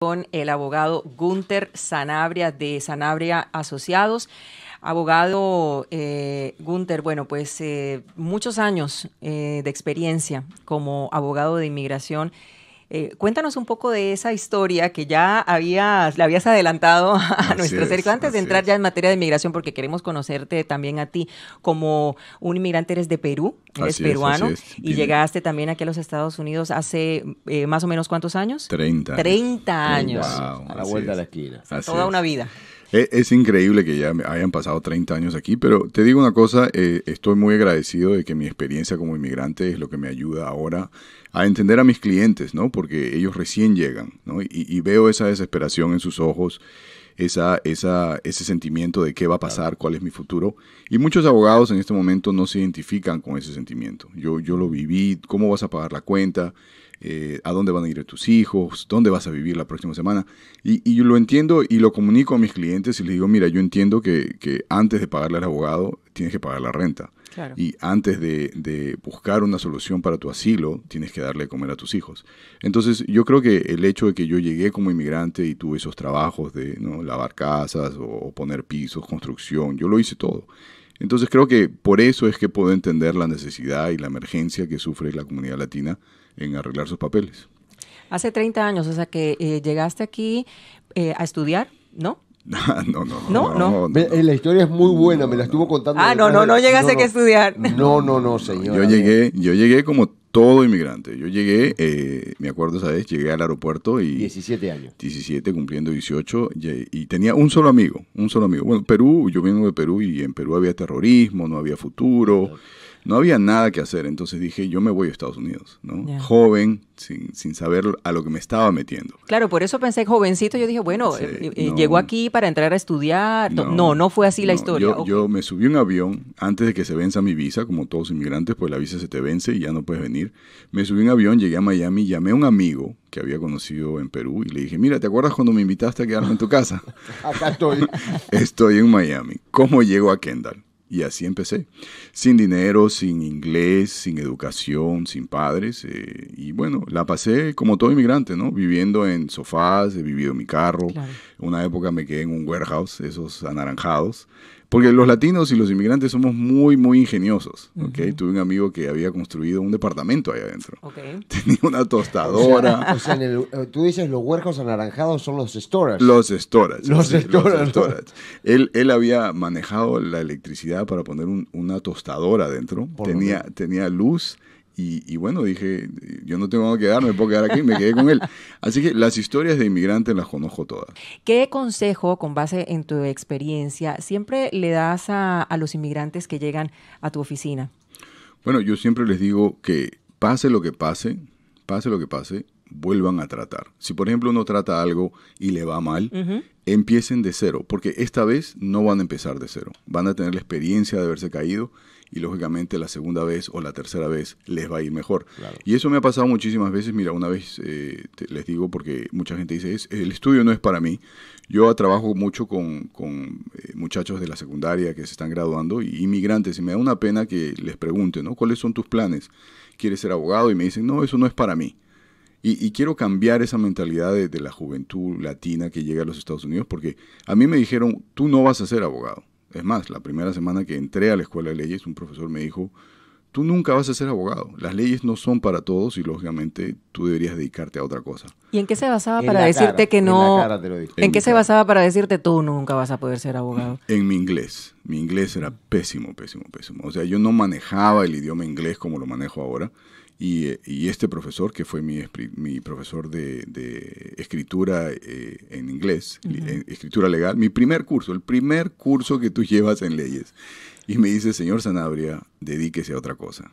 con el abogado Gunter Sanabria de Sanabria Asociados. Abogado Gunter, bueno, pues muchos años de experiencia como abogado de inmigración. Cuéntanos un poco de esa historia que ya le habías adelantado a nuestro cerco antes de entrar ya en materia de inmigración, porque queremos conocerte también a ti. Como un inmigrante eres de Perú, eres peruano, y llegaste también aquí a los Estados Unidos hace más o menos ¿cuántos años? 30 años. 30 años. Wow, a la vuelta de la esquina. Toda una vida. Es increíble que ya hayan pasado 30 años aquí, pero te digo una cosa, estoy muy agradecido de que mi experiencia como inmigrante es lo que me ayuda ahora a entender a mis clientes, ¿no? Porque ellos recién llegan, ¿no? Y veo esa desesperación en sus ojos, ese sentimiento de qué va a pasar, cuál es mi futuro. Y muchos abogados en este momento no se identifican con ese sentimiento. Yo lo viví, ¿cómo vas a pagar la cuenta? ¿A dónde van a ir tus hijos? ¿Dónde vas a vivir la próxima semana? Y yo lo entiendo y lo comunico a mis clientes y les digo, mira, yo entiendo que antes de pagarle al abogado tienes que pagar la renta. Claro. Y antes de buscar una solución para tu asilo, tienes que darle de comer a tus hijos. Entonces, yo creo que el hecho de que yo llegué como inmigrante y tuve esos trabajos de, ¿no?, lavar casas o poner pisos, construcción, yo lo hice todo. Entonces, creo que por eso es que puedo entender la necesidad y la emergencia que sufre la comunidad latina en arreglar sus papeles. Hace 30 años, o sea que llegaste aquí a estudiar, ¿no? No. La historia es muy buena, me la estuvo contando. No llegaste a estudiar. No, señor. Yo llegué como todo inmigrante. Yo llegué, me acuerdo esa vez, llegué al aeropuerto y... 17 años. 17, cumpliendo 18, y tenía un solo amigo. Bueno, Perú, yo vengo de Perú y en Perú había terrorismo, no había futuro, no había nada que hacer. Entonces dije, yo me voy a Estados Unidos, ¿no? Yeah. Joven, sin saber a lo que me estaba metiendo. Claro, por eso pensé jovencito, yo dije, bueno, llegó aquí para entrar a estudiar. No fue así la historia. Yo me subí a un avión antes de que se venza mi visa, como todos inmigrantes, pues la visa se te vence y ya no puedes venir. Me subí a un avión, llegué a Miami, llamé a un amigo que había conocido en Perú y le dije, mira, ¿te acuerdas cuando me invitaste a quedarme en tu casa? Acá estoy. Estoy en Miami. ¿Cómo llego a Kendall? Y así empecé, sin dinero, sin inglés, sin educación, sin padres. Y bueno, la pasé como todo inmigrante, ¿no? Viviendo en sofás, he vivido en mi carro. Claro. Una época me quedé en un warehouse, esos anaranjados. Porque los latinos y los inmigrantes somos muy, muy ingeniosos, ¿okay? Tuve un amigo que había construido un departamento ahí adentro. Tenía una tostadora. O sea tú dices los warehouse anaranjados son los storage. Los storage. Él había manejado la electricidad para poner una tostadora adentro. Tenía luz. Y bueno, dije, yo no tengo que quedarme, me puedo quedar aquí, me quedé con él. Así que las historias de inmigrantes las conozco todas. ¿Qué consejo, con base en tu experiencia, siempre le das a los inmigrantes que llegan a tu oficina? Bueno, yo siempre les digo que pase lo que pase, vuelvan a tratar. Si, por ejemplo, uno trata algo y le va mal, empiecen de cero, porque esta vez no van a empezar de cero. Van a tener la experiencia de haberse caído y, lógicamente, la segunda vez o la tercera vez les va a ir mejor. Claro. Y eso me ha pasado muchísimas veces. Mira, una vez les digo, porque mucha gente dice, el estudio no es para mí. Yo trabajo mucho con muchachos de la secundaria que se están graduando y inmigrantes, y me da una pena que les pregunten, ¿no?, ¿cuáles son tus planes? ¿Quieres ser abogado? Y me dicen, no, eso no es para mí. Y quiero cambiar esa mentalidad de la juventud latina que llega a los Estados Unidos, porque a mí me dijeron, tú no vas a ser abogado. Es más, la primera semana que entré a la escuela de leyes, un profesor me dijo, tú nunca vas a ser abogado. Las leyes no son para todos y, lógicamente, tú deberías dedicarte a otra cosa. ¿Y en qué se basaba para decirte que no? ¿En qué se basaba para decirte tú nunca vas a poder ser abogado? En mi inglés. Mi inglés era pésimo. O sea, yo no manejaba el idioma inglés como lo manejo ahora. Y este profesor, que fue mi profesor de escritura en inglés, escritura legal, el primer curso que tú llevas en leyes, y me dice, señor Sanabria, dedíquese a otra cosa.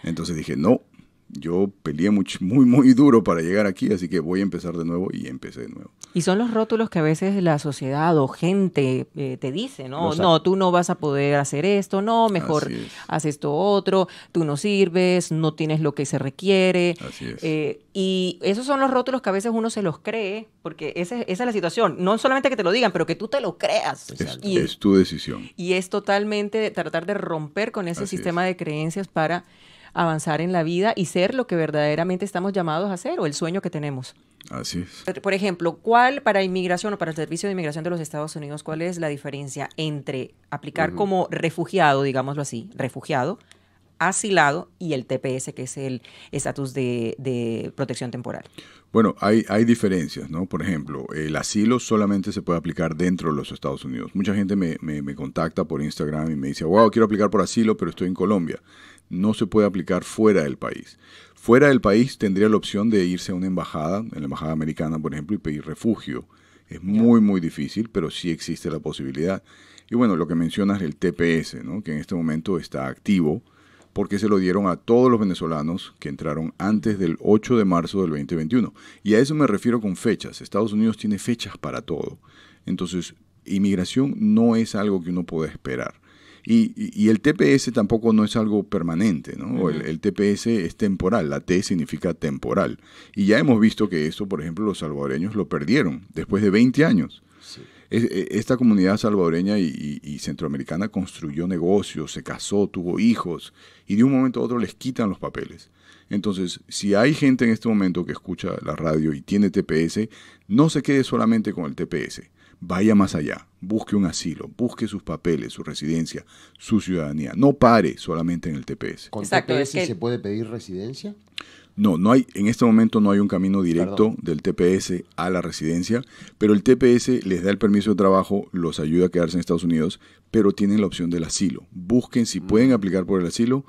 Entonces dije, no, yo peleé muy duro para llegar aquí, así que voy a empezar de nuevo, y empecé de nuevo. Y son los rótulos que a veces la sociedad o gente te dice, ¿no? No, tú no vas a poder hacer esto, no, mejor haz esto otro, tú no sirves, no tienes lo que se requiere. Así es. Y esos son los rótulos que a veces uno se los cree, porque esa es la situación. No solamente que te lo digan, pero que tú te lo creas. Es tu decisión. Y es totalmente tratar de romper con ese sistema de creencias para avanzar en la vida y ser lo que verdaderamente estamos llamados a ser o el sueño que tenemos. Así es. Por ejemplo, ¿cuál para inmigración o para el Servicio de Inmigración de los Estados Unidos, cuál es la diferencia entre aplicar como refugiado, digámoslo así, refugiado, asilado y el TPS, que es el estatus de protección temporal? Bueno, hay diferencias, ¿no? Por ejemplo, el asilo solamente se puede aplicar dentro de los Estados Unidos. Mucha gente me contacta por Instagram y me dice, wow, quiero aplicar por asilo, pero estoy en Colombia. No se puede aplicar fuera del país. Fuera del país tendría la opción de irse a una embajada, en la embajada americana, por ejemplo, y pedir refugio. Es muy, muy difícil, pero sí existe la posibilidad. Y bueno, lo que mencionas, el TPS, ¿no? Que en este momento está activo, porque se lo dieron a todos los venezolanos que entraron antes del 8 de marzo del 2021. Y a eso me refiero con fechas. Estados Unidos tiene fechas para todo. Entonces, inmigración no es algo que uno pueda esperar. Y el TPS tampoco no es algo permanente, ¿no? El TPS es temporal, la T significa temporal. Y ya hemos visto que esto, por ejemplo, los salvadoreños lo perdieron después de 20 años. Sí. Esta comunidad salvadoreña y centroamericana construyó negocios, se casó, tuvo hijos, y de un momento a otro les quitan los papeles. Entonces, si hay gente en este momento que escucha la radio y tiene TPS, no se quede solamente con el TPS. Vaya más allá, busque un asilo, busque sus papeles, su residencia, su ciudadanía. No pare solamente en el TPS. ¿Con TPS se puede pedir residencia? No hay, en este momento no hay un camino directo del TPS a la residencia, pero el TPS les da el permiso de trabajo, los ayuda a quedarse en Estados Unidos, pero tienen la opción del asilo. Busquen si pueden aplicar por el asilo,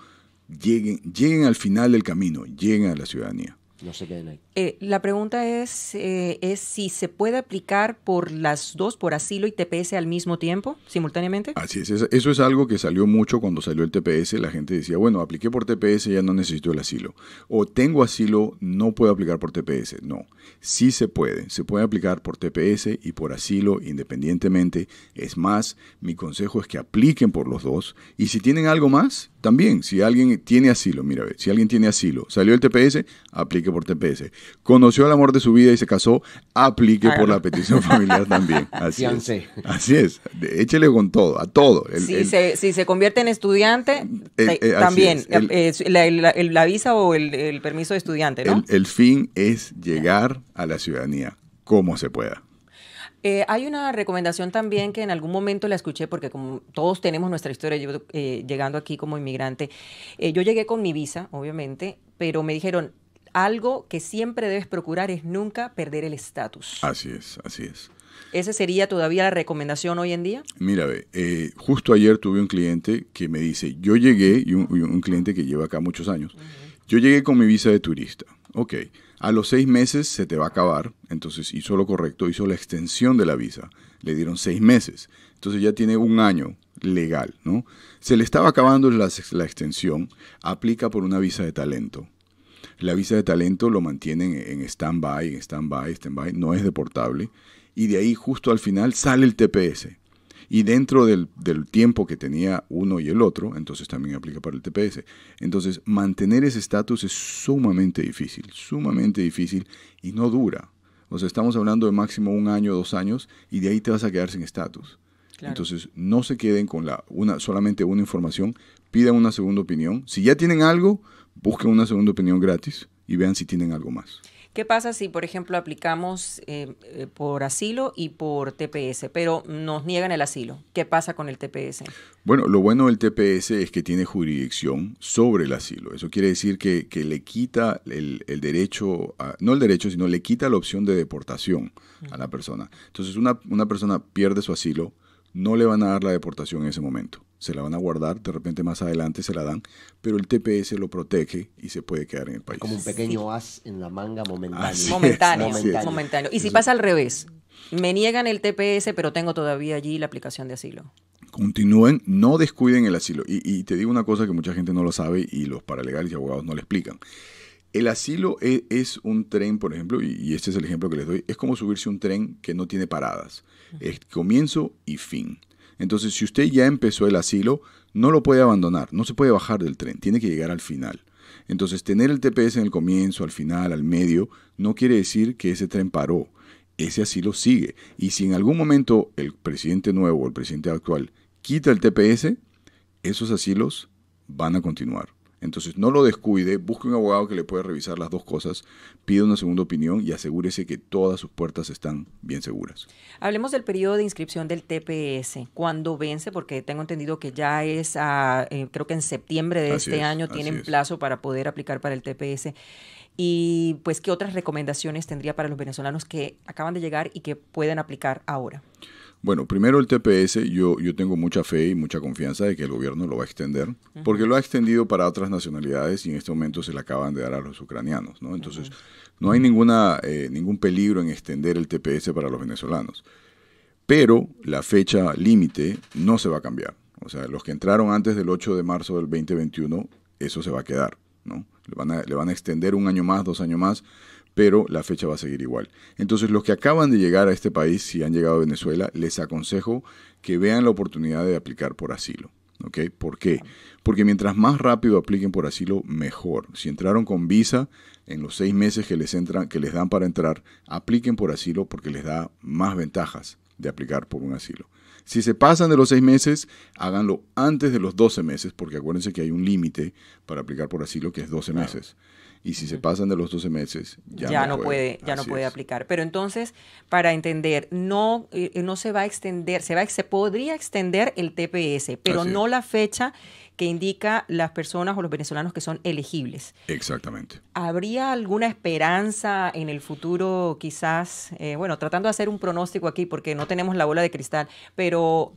lleguen al final del camino, lleguen a la ciudadanía. No se queden ahí. La pregunta es si se puede aplicar por las dos, por asilo y TPS al mismo tiempo, simultáneamente. Así es, eso es algo que salió mucho cuando salió el TPS. La gente decía, bueno, apliqué por TPS, ya no necesito el asilo. O tengo asilo, no puedo aplicar por TPS. No, sí se puede aplicar por TPS y por asilo independientemente. Es más, mi consejo es que apliquen por los dos. Y si tienen algo más, también, si alguien tiene asilo, mira, si alguien tiene asilo, salió el TPS, aplique por TPS. Conoció al amor de su vida y se casó, aplique por la petición familiar también. Así es. Así es. Échele con todo, a todo. Si se convierte en estudiante, también la visa o el permiso de estudiante, ¿no? El fin es llegar a la ciudadanía, como se pueda. Hay una recomendación también que en algún momento la escuché, porque como todos tenemos nuestra historia, yo llegando aquí como inmigrante, yo llegué con mi visa, obviamente, pero me dijeron, algo que siempre debes procurar es nunca perder el estatus. Así es, así es. ¿Esa sería todavía la recomendación hoy en día? Mira, justo ayer tuve un cliente que me dice, yo llegué, y un cliente que lleva acá muchos años, yo llegué con mi visa de turista. Ok, a los 6 meses se te va a acabar, entonces hizo lo correcto, hizo la extensión de la visa, le dieron 6 meses, entonces ya tiene 1 año legal, ¿no? Se le estaba acabando la extensión, aplica por una visa de talento. La visa de talento lo mantienen en stand-by, no es deportable, y de ahí justo al final sale el TPS. Y dentro del tiempo que tenía uno y el otro, entonces también aplica para el TPS. Entonces, mantener ese estatus es sumamente difícil y no dura. O sea, estamos hablando de máximo 1 año, 2 años, y de ahí te vas a quedar sin estatus. Claro. Entonces, no se queden con solamente una información, pidan una segunda opinión. Si ya tienen algo, busquen una segunda opinión gratis y vean si tienen algo más. ¿Qué pasa si, por ejemplo, aplicamos por asilo y por TPS, pero nos niegan el asilo? ¿Qué pasa con el TPS? Bueno, lo bueno del TPS es que tiene jurisdicción sobre el asilo. Eso quiere decir que le quita el derecho, no el derecho, sino le quita la opción de deportación a la persona. Entonces, una persona pierde su asilo, no le van a dar la deportación en ese momento. Se la van a guardar, de repente más adelante se la dan, pero el TPS lo protege y se puede quedar en el país. Como un pequeño as en la manga momentáneo. Momentáneo. Y si pasa al revés, me niegan el TPS, pero tengo todavía allí la aplicación de asilo. Continúen, no descuiden el asilo. Y te digo una cosa que mucha gente no lo sabe y los paralegales y abogados no le explican. El asilo es un tren, por ejemplo, y este es el ejemplo que les doy, es como subirse a un tren que no tiene paradas. Es comienzo y fin. Entonces, si usted ya empezó el asilo, no lo puede abandonar, no se puede bajar del tren, tiene que llegar al final. Entonces, tener el TPS en el comienzo, al final, al medio, no quiere decir que ese tren paró. Ese asilo sigue. Y si en algún momento el presidente nuevo o el presidente actual quita el TPS, esos asilos van a continuar. Entonces, no lo descuide, busque un abogado que le pueda revisar las dos cosas, pida una segunda opinión y asegúrese que todas sus puertas están bien seguras. Hablemos del periodo de inscripción del TPS. ¿Cuándo vence? Porque tengo entendido que ya es, creo que en septiembre de Así este es, año así tienen es. plazo para poder aplicar para el TPS. Y pues, ¿qué otras recomendaciones tendría para los venezolanos que acaban de llegar y que pueden aplicar ahora? Bueno, primero el TPS, yo tengo mucha fe y mucha confianza de que el gobierno lo va a extender, porque lo ha extendido para otras nacionalidades y en este momento se le acaban de dar a los ucranianos, ¿no? Entonces, no hay ningún peligro en extender el TPS para los venezolanos. Pero la fecha límite no se va a cambiar. O sea, los que entraron antes del 8 de marzo del 2021, eso se va a quedar, ¿no? Le van a extender 1 año más, 2 años más, pero la fecha va a seguir igual. Entonces, los que acaban de llegar a este país, si han llegado a Venezuela, les aconsejo que vean la oportunidad de aplicar por asilo. ¿Ok? ¿Por qué? Porque mientras más rápido apliquen por asilo, mejor. Si entraron con visa, en los 6 meses que les dan para entrar, apliquen por asilo porque les da más ventajas de aplicar por un asilo. Si se pasan de los 6 meses, háganlo antes de los 12 meses, porque acuérdense que hay un límite para aplicar por asilo que es 12 meses. Y si se pasan de los 12 meses, ya no puede aplicar. Pero entonces, para entender, no se va a extender, se podría extender el TPS, pero no la fecha que indica las personas o los venezolanos que son elegibles. Exactamente. ¿Habría alguna esperanza en el futuro, quizás, tratando de hacer un pronóstico aquí, porque no tenemos la bola de cristal, pero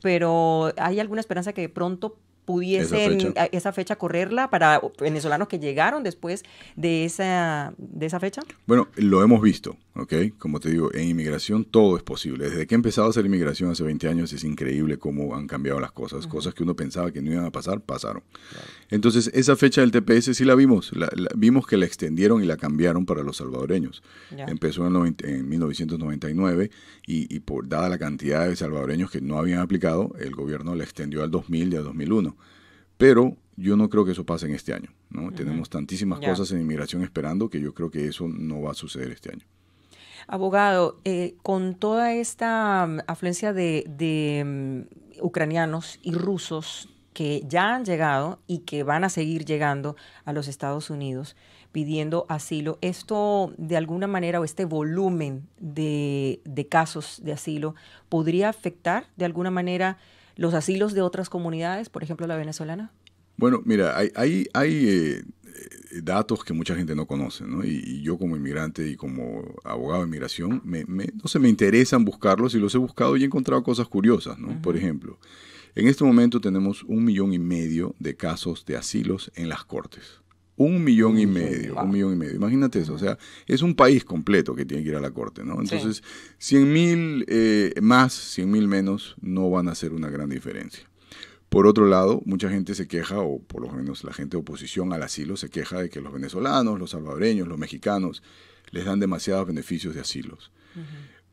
¿hay alguna esperanza que de pronto pudiesen esa fecha correrla para venezolanos que llegaron después de esa fecha? Bueno, lo hemos visto, ¿ok? Como te digo, en inmigración todo es posible. Desde que he empezado a hacer inmigración hace 20 años es increíble cómo han cambiado las cosas. Cosas que uno pensaba que no iban a pasar, pasaron. Claro. Entonces, esa fecha del TPS sí la vimos. Vimos que la extendieron y la cambiaron para los salvadoreños. Ya. Empezó en 1999 y dada la cantidad de salvadoreños que no habían aplicado, el gobierno la extendió al 2000 y al 2001. Pero yo no creo que eso pase en este año, ¿no? Tenemos tantísimas cosas en inmigración esperando que yo creo que eso no va a suceder este año. Abogado, con toda esta afluencia de ucranianos y rusos que ya han llegado y que van a seguir llegando a los Estados Unidos pidiendo asilo, ¿esto de alguna manera o este volumen de casos de asilo podría afectar de alguna manera los asilos de otras comunidades, por ejemplo la venezolana? Bueno, mira, hay datos que mucha gente no conoce, ¿no? Y yo como inmigrante y como abogado de inmigración, me interesan buscarlos y los he buscado y he encontrado cosas curiosas, ¿no? Por ejemplo, en este momento tenemos 1,5 millones de casos de asilos en las cortes. 1,5 millones, 1,5 millones. Imagínate eso, o sea, es un país completo que tiene que ir a la corte, ¿no? Entonces, 100,000 más, 100,000 menos, no van a hacer una gran diferencia. Por otro lado, mucha gente se queja, o por lo menos la gente de oposición al asilo se queja de que los venezolanos, los salvadoreños, los mexicanos les dan demasiados beneficios de asilos.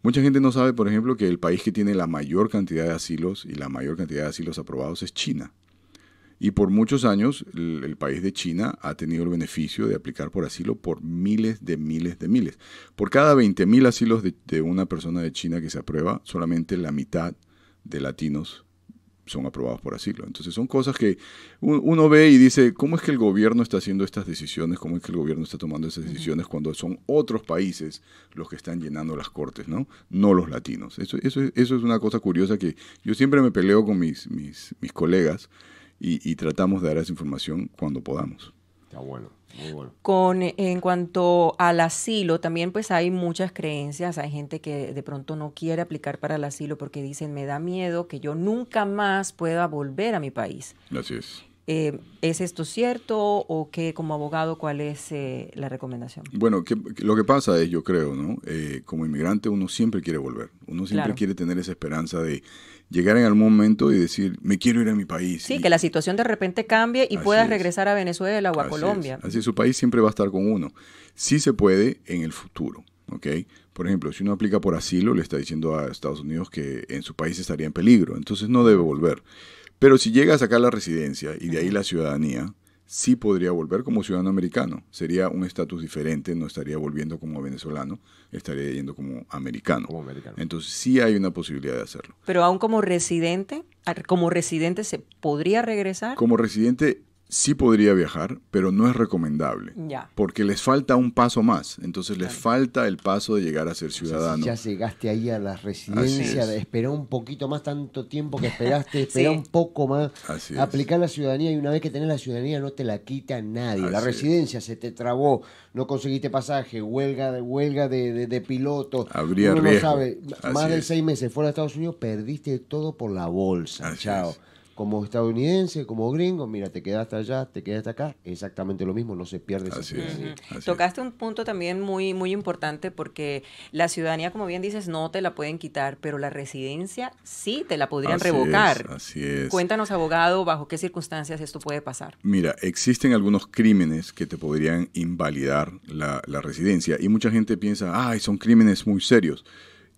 Mucha gente no sabe, por ejemplo, que el país que tiene la mayor cantidad de asilos y la mayor cantidad de asilos aprobados es China. Y por muchos años el país de China ha tenido el beneficio de aplicar por asilo por miles. Por cada 20,000 asilos de una persona de China que se aprueba, solamente la mitad de latinos son aprobados por asilo. Entonces son cosas que uno ve y dice, ¿cómo es que el gobierno está haciendo estas decisiones? ¿Cómo es que el gobierno está tomando esas decisiones cuando son otros países los que están llenando las cortes, ¿no? No los latinos. Eso es una cosa curiosa que yo siempre me peleo con mis colegas y tratamos de dar esa información cuando podamos. Está bueno. Muy bueno. En cuanto al asilo, también pues hay muchas creencias, hay gente que de pronto no quiere aplicar para el asilo porque dicen, me da miedo que yo nunca más pueda volver a mi país. Así es. ¿Es esto cierto o qué, como abogado, cuál es la recomendación? Bueno, lo que pasa es, yo creo, ¿no? Como inmigrante uno siempre quiere volver, uno siempre quiere tener esa esperanza de llegar en algún momento y decir, me quiero ir a mi país. Sí, que la situación de repente cambie y puedas regresar a Venezuela o a Colombia. Así es, su país siempre va a estar con uno. Sí se puede en el futuro, ¿ok? Por ejemplo, si uno aplica por asilo, le está diciendo a Estados Unidos que en su país estaría en peligro, entonces no debe volver. Pero si llega a sacar la residencia y de ahí la ciudadanía, sí podría volver como ciudadano americano. Sería un estatus diferente, no estaría volviendo como venezolano, estaría yendo como americano. Entonces sí hay una posibilidad de hacerlo. Pero aún como residente ¿se podría regresar? Como residente sí podría viajar, pero no es recomendable. Ya. Porque les falta un paso más. Entonces les falta el paso de llegar a ser ciudadano. O sea, si ya llegaste ahí a la residencia, Así es. esperá un poquito más, tanto tiempo que esperaste, esperá Sí. un poco más, Así es. aplicar la ciudadanía, y una vez que tenés la ciudadanía no te la quita nadie. La Así es. residencia se te trabó, no conseguiste pasaje, huelga de piloto. Habría Uno no riesgo. sabe, más Así de es. 6 meses fuera de Estados Unidos, perdiste todo por la bolsa. Así Chao. es. Como estadounidense, como gringo, mira, te quedaste allá, te quedaste acá, exactamente lo mismo, no se pierde esa Así es. ciudadanía. Así es. Tocaste un punto también muy, muy importante porque la ciudadanía, como bien dices, no te la pueden quitar, pero la residencia sí te la podrían Así revocar. es, así es. Cuéntanos, abogado, bajo qué circunstancias esto puede pasar. Mira, existen algunos crímenes que te podrían invalidar la residencia y mucha gente piensa, ay, son crímenes muy serios.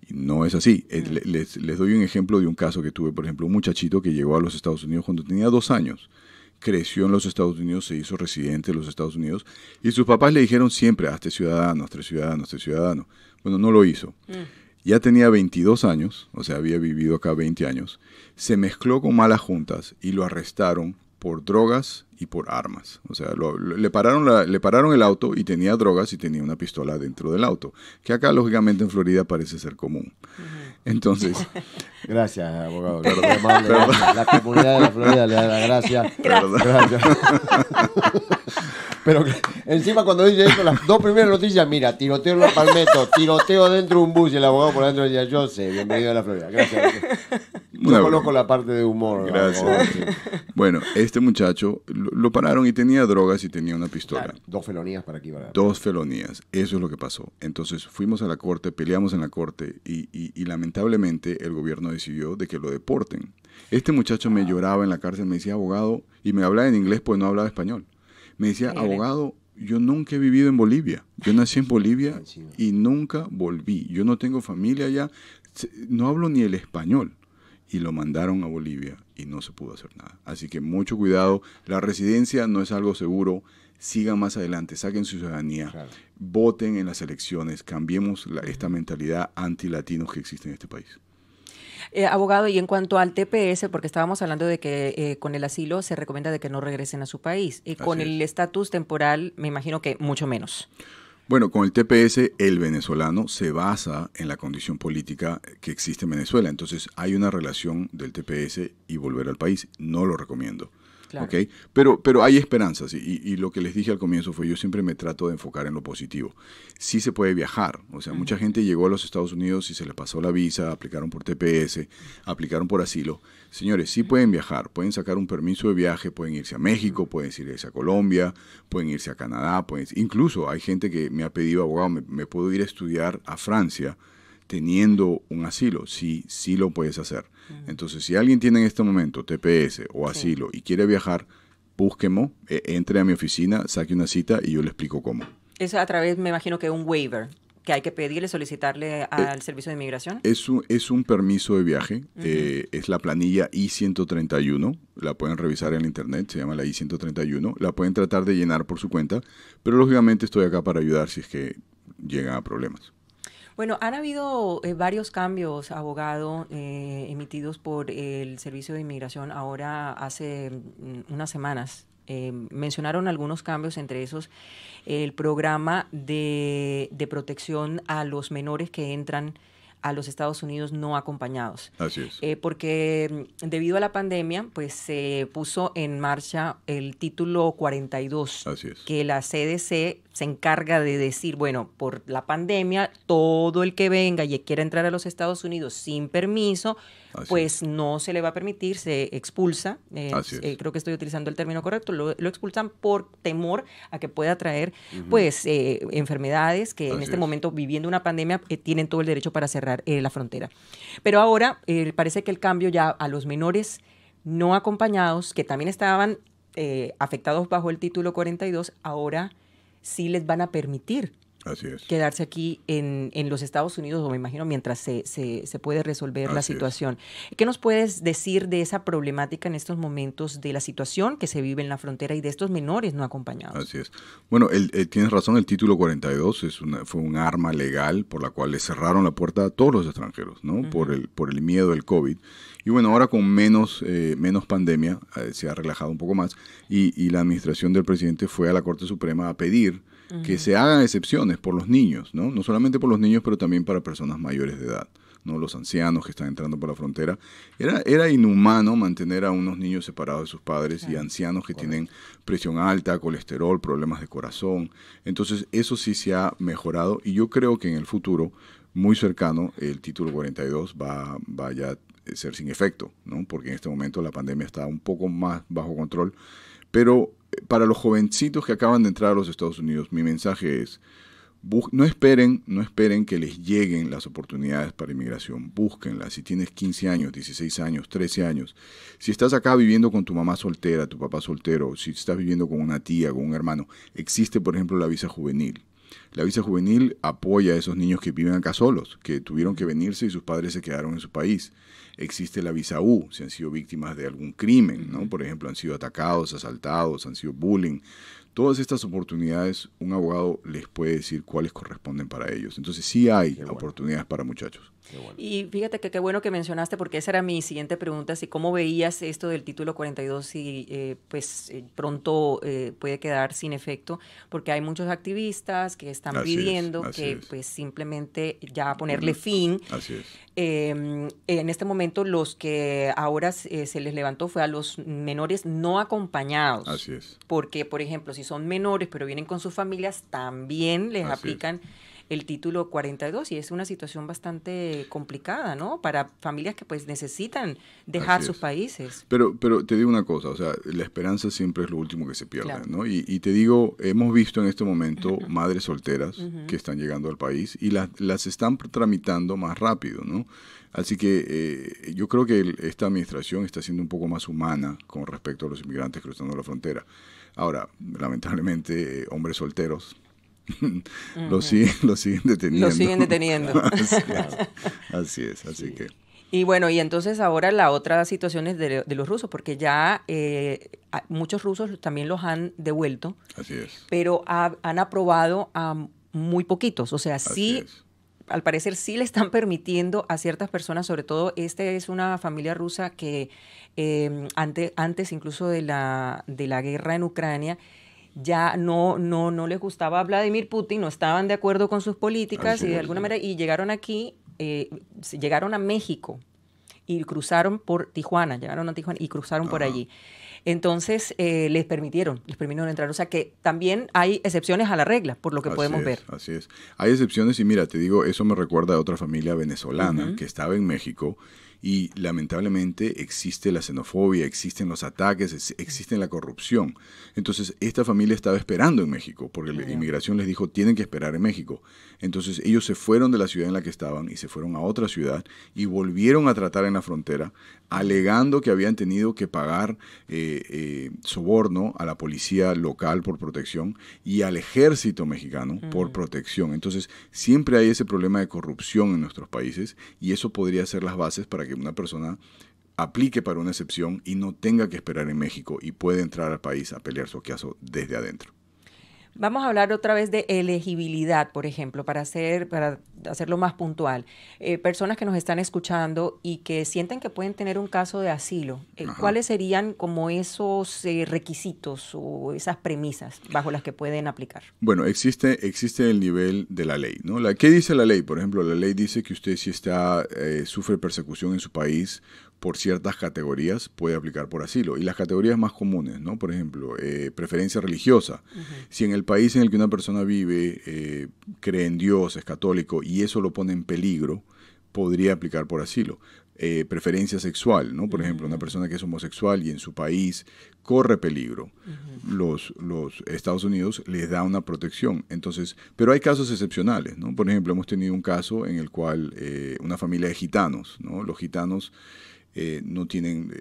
Y no es así. Les doy un ejemplo de un caso que tuve, por ejemplo, un muchachito que llegó a los Estados Unidos cuando tenía 2 años. Creció en los Estados Unidos, se hizo residente de los Estados Unidos y sus papás le dijeron siempre, hazte ciudadano, hazte ciudadano, hazte ciudadano. Bueno, no lo hizo. Ya tenía 22 años, o sea, había vivido acá 20 años. Se mezcló con malas juntas y lo arrestaron por drogas y por armas. O sea, le pararon el auto y tenía drogas y tenía una pistola dentro del auto, que acá, lógicamente, en Florida parece ser común. Entonces, Gracias, abogado. La comunidad de la Florida le da las gracias. Gracias. Pero encima cuando dice eso, las 2 primeras noticias, mira, tiroteo en los Palmettos, tiroteo dentro de un bus y el abogado por dentro decía, yo sé, bienvenido a la Florida. Gracias. Yo conozco la parte de humor. Gracias. Abogado, sí. Bueno, este muchacho lo pararon y tenía drogas y tenía una pistola. Claro, 2 felonías para aquí. 2 felonías, eso es lo que pasó. Entonces fuimos a la corte, peleamos en la corte y lamentablemente el gobierno decidió de que lo deporten. Este muchacho me lloraba en la cárcel, me decía abogado, y me hablaba en inglés pues no hablaba español. Me decía, abogado, yo nunca he vivido en Bolivia. Yo nací en Bolivia y nunca volví. Yo no tengo familia allá, no hablo ni el español. Y lo mandaron a Bolivia y no se pudo hacer nada. Así que mucho cuidado, la residencia no es algo seguro. Sigan más adelante, saquen su ciudadanía, voten en las elecciones, cambiemos esta mentalidad anti-latinos que existe en este país. Abogado, y en cuanto al TPS, porque estábamos hablando de que con el asilo se recomienda de que no regresen a su país. Con el estatus temporal, me imagino que mucho menos. Bueno, con el TPS, el venezolano se basa en la condición política que existe en Venezuela. Entonces, hay una relación del TPS y volver al país. No lo recomiendo. Claro. ¿Okay? Pero hay esperanzas y lo que les dije al comienzo fue yo siempre me trato de enfocar en lo positivo. Sí se puede viajar, o sea, mucha gente llegó a los Estados Unidos y se les pasó la visa, aplicaron por TPS, aplicaron por asilo. Señores, sí pueden viajar, pueden sacar un permiso de viaje, pueden irse a México, pueden irse a Colombia, pueden irse a Canadá, incluso hay gente que me ha pedido, abogado, me puedo ir a estudiar a Francia teniendo un asilo. Sí, sí lo puedes hacer. Entonces, si alguien tiene en este momento TPS o asilo y quiere viajar, búsqueme, entre a mi oficina, saque una cita y yo le explico cómo. Es a través, me imagino que un waiver que hay que pedirle, solicitarle al Servicio de Inmigración. Es un permiso de viaje, es la planilla I-131, la pueden revisar en la internet, se llama la I-131, la pueden tratar de llenar por su cuenta, pero lógicamente estoy acá para ayudar si es que llegan a problemas. Bueno, han habido varios cambios, abogado, emitidos por el Servicio de Inmigración ahora hace unas semanas. Mencionaron algunos cambios, entre esos el programa de protección a los menores que entran a los Estados Unidos no acompañados. Así es. Porque debido a la pandemia, pues se puso en marcha el título 42. Así es. Que la CDC se encarga de decir, bueno, por la pandemia, todo el que venga y quiera entrar a los Estados Unidos sin permiso, pues no se le va a permitir, se expulsa. Creo que estoy utilizando el término correcto, lo expulsan por temor a que pueda traer pues enfermedades que en este momento, viviendo una pandemia, tienen todo el derecho para cerrar la frontera. Pero ahora parece que el cambio ya a los menores no acompañados, que también estaban afectados bajo el título 42, ahora sí les van a permitir Así es. quedarse aquí en los Estados Unidos, o me imagino mientras se puede resolver la Así situación. ¿Qué nos puedes decir de esa problemática en estos momentos, de la situación que se vive en la frontera y de estos menores no acompañados? Así es. Bueno, tienes razón, el título 42 fue un arma legal por la cual le cerraron la puerta a todos los extranjeros, ¿no? Por el miedo del COVID. Y bueno, ahora con menos pandemia se ha relajado un poco más y la administración del presidente fue a la Corte Suprema a pedir que se hagan excepciones por los niños, ¿no? No solamente por los niños, pero también para personas mayores de edad, ¿no? Los ancianos que están entrando por la frontera. Era inhumano mantener a unos niños separados de sus padres y ancianos que tienen presión alta, colesterol, problemas de corazón. Entonces, eso sí se ha mejorado y yo creo que en el futuro, muy cercano, el título 42 va ya a ser sin efecto, ¿no? Porque en este momento la pandemia está un poco más bajo control. Pero para los jovencitos que acaban de entrar a los Estados Unidos, mi mensaje es: no esperen que les lleguen las oportunidades para inmigración, búsquenlas. Si tienes 15 años, 16 años, 13 años, si estás acá viviendo con tu mamá soltera, tu papá soltero, si estás viviendo con una tía, con un hermano, existe, por ejemplo, la visa juvenil. La visa juvenil apoya a esos niños que viven acá solos, que tuvieron que venirse y sus padres se quedaron en su país. Existe la visa U, si han sido víctimas de algún crimen, ¿no? Por ejemplo, han sido atacados, asaltados, han sido bullying. Todas estas oportunidades, un abogado les puede decir cuáles corresponden para ellos. Entonces sí hay oportunidades para muchachos. Bueno. Y fíjate que qué bueno que mencionaste, porque esa era mi siguiente pregunta, si cómo veías esto del título 42, si pronto puede quedar sin efecto, porque hay muchos activistas que están pidiendo que pues simplemente ya ponerle fin. Así es. En este momento los que ahora se les levantó fue a los menores no acompañados. Así es. Porque, por ejemplo, si son menores pero vienen con sus familias, también les aplican el título 42 y es una situación bastante complicada, ¿no? Para familias que pues necesitan dejar sus países. Pero te digo una cosa, o sea, la esperanza siempre es lo último que se pierde, claro, ¿no? Y te digo, hemos visto en este momento madres solteras que están llegando al país y las están tramitando más rápido, ¿no? Así que yo creo que esta administración está siendo un poco más humana con respecto a los inmigrantes cruzando la frontera. Ahora, lamentablemente, hombres solteros lo siguen deteniendo. Lo siguen deteniendo. Así es, así que... Y bueno, y entonces ahora la otra situación es de los rusos, porque ya muchos rusos también los han devuelto. Así es. Pero han aprobado a muy poquitos, o sea, sí, al parecer sí le están permitiendo a ciertas personas, sobre todo es una familia rusa que antes incluso de la guerra en Ucrania, ya no les gustaba a Vladimir Putin, no estaban de acuerdo con sus políticas y de alguna manera, y llegaron aquí, llegaron a México y cruzaron por Tijuana, y cruzaron por allí. Entonces les permitieron entrar. O sea que también hay excepciones a la regla, por lo que podemos ver. Así es. Hay excepciones y mira, te digo, eso me recuerda a otra familia venezolana que estaba en México y lamentablemente existe la xenofobia, existen los ataques, existe la corrupción. Entonces esta familia estaba esperando en México porque la inmigración les dijo tienen que esperar en México. Entonces ellos se fueron de la ciudad en la que estaban y se fueron a otra ciudad y volvieron a tratar en la frontera alegando que habían tenido que pagar soborno a la policía local por protección y al ejército mexicano por protección. Entonces siempre hay ese problema de corrupción en nuestros países y eso podría ser las bases para que una persona aplique para una excepción y no tenga que esperar en México y puede entrar al país a pelear su caso desde adentro. Vamos a hablar otra vez de elegibilidad, por ejemplo, para hacerlo más puntual. Personas que nos están escuchando y que sienten que pueden tener un caso de asilo, ¿cuáles serían como esos requisitos o esas premisas bajo las que pueden aplicar? Bueno, existe el nivel de la ley, ¿no? ¿Qué dice la ley? Por ejemplo, la ley dice que usted si sufre persecución en su país por ciertas categorías puede aplicar por asilo. Y las categorías más comunes, ¿no? Por ejemplo, preferencia religiosa. Si en el país en el que una persona vive cree en Dios, es católico, y eso lo pone en peligro, podría aplicar por asilo. Preferencia sexual, ¿no? Por ejemplo, una persona que es homosexual y en su país corre peligro. Los Estados Unidos les da una protección. Entonces, pero hay casos excepcionales, ¿no? Por ejemplo, hemos tenido un caso en el cual una familia de gitanos, ¿no? Los gitanos no tienen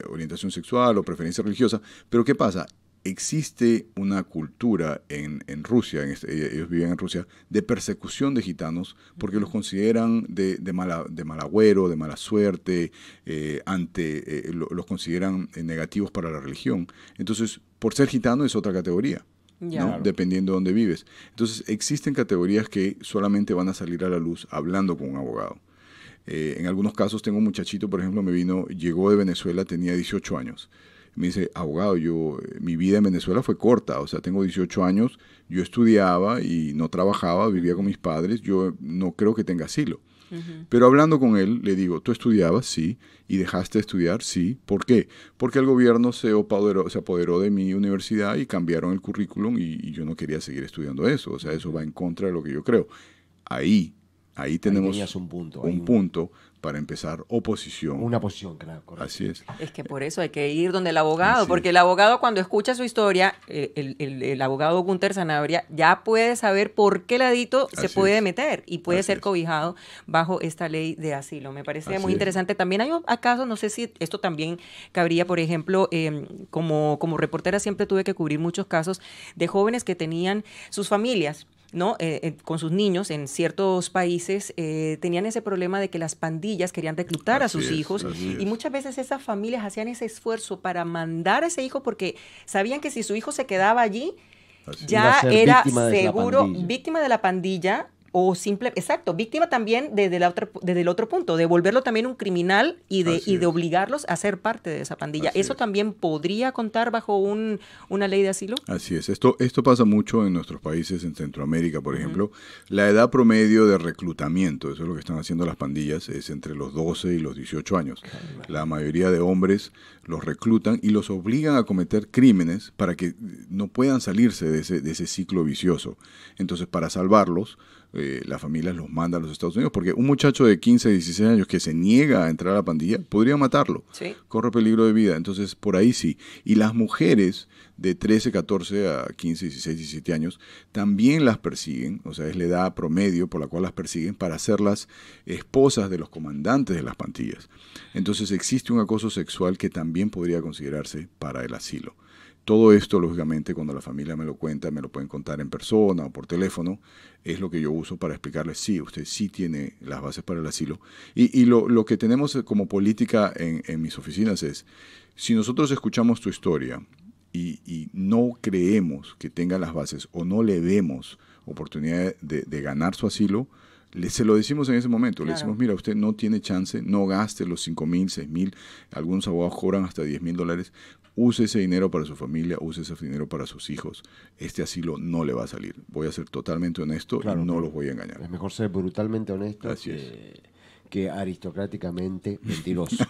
orientación sexual o preferencia religiosa, pero ¿qué pasa? existe una cultura en Rusia, ellos viven en Rusia, de persecución de gitanos porque los consideran de mal agüero, de mala suerte, los consideran negativos para la religión. Entonces, por ser gitano es otra categoría, ¿no? Dependiendo de dónde vives. Entonces, existen categorías que solamente van a salir a la luz hablando con un abogado. En algunos casos tengo un muchachito, por ejemplo, llegó de Venezuela, tenía 18 años. Me dice, abogado, mi vida en Venezuela fue corta, o sea, tengo 18 años, yo estudiaba y no trabajaba, vivía con mis padres, yo no creo que tenga asilo. Pero hablando con él, le digo, ¿tú estudiabas? Sí. ¿Y dejaste de estudiar? Sí. ¿Por qué? Porque el gobierno se apoderó de mi universidad y cambiaron el currículum y yo no quería seguir estudiando eso, o sea, eso va en contra de lo que yo creo. Ahí tenemos un punto para empezar oposición. Una posición, claro, correcto. Así es. Es que por eso hay que ir donde el abogado, porque el abogado cuando escucha su historia, el abogado Gunther Sanabria ya puede saber por qué ladito se puede meter y puede ser cobijado bajo esta ley de asilo. Me parece muy interesante. También hay casos, no sé si esto también cabría, por ejemplo, como reportera siempre tuve que cubrir muchos casos de jóvenes que tenían sus familias, ¿no? Con sus niños en ciertos países tenían ese problema de que las pandillas querían reclutar a sus hijos y muchas veces esas familias hacían ese esfuerzo para mandar a ese hijo porque sabían que si su hijo se quedaba allí ya era seguro víctima de la pandilla o víctima también desde el otro punto, de volverlo también un criminal y de obligarlos a ser parte de esa pandilla. ¿Eso también podría contar bajo una ley de asilo? Así es. Esto pasa mucho en nuestros países, en Centroamérica, por ejemplo. La edad promedio de reclutamiento, eso es lo que están haciendo las pandillas, es entre los 12 y los 18 años. La mayoría de hombres los reclutan y los obligan a cometer crímenes para que no puedan salirse de ese ciclo vicioso. Entonces, para salvarlos, las familias los mandan a los Estados Unidos, porque un muchacho de 15, 16 años que se niega a entrar a la pandilla, podría matarlo, corre peligro de vida, entonces por ahí sí. Y las mujeres de 13, 14 a 15, 16, 17 años, también las persiguen, o sea, es la edad promedio por la cual las persiguen para ser las esposas de los comandantes de las pandillas. Entonces existe un acoso sexual que también podría considerarse para el asilo. Todo esto, lógicamente, cuando la familia me lo cuenta, me lo pueden contar en persona o por teléfono, es lo que yo uso para explicarles, sí, usted sí tiene las bases para el asilo. Y lo que tenemos como política en mis oficinas es, si nosotros escuchamos tu historia y no creemos que tenga las bases o no le vemos oportunidad de ganar su asilo, se lo decimos en ese momento, le decimos, mira, usted no tiene chance, no gaste los 5,000, 6,000, algunos abogados cobran hasta $10,000, use ese dinero para su familia, use ese dinero para sus hijos, este asilo no le va a salir, voy a ser totalmente honesto y no los voy a engañar. Es mejor ser brutalmente honesto que aristocráticamente mentiroso.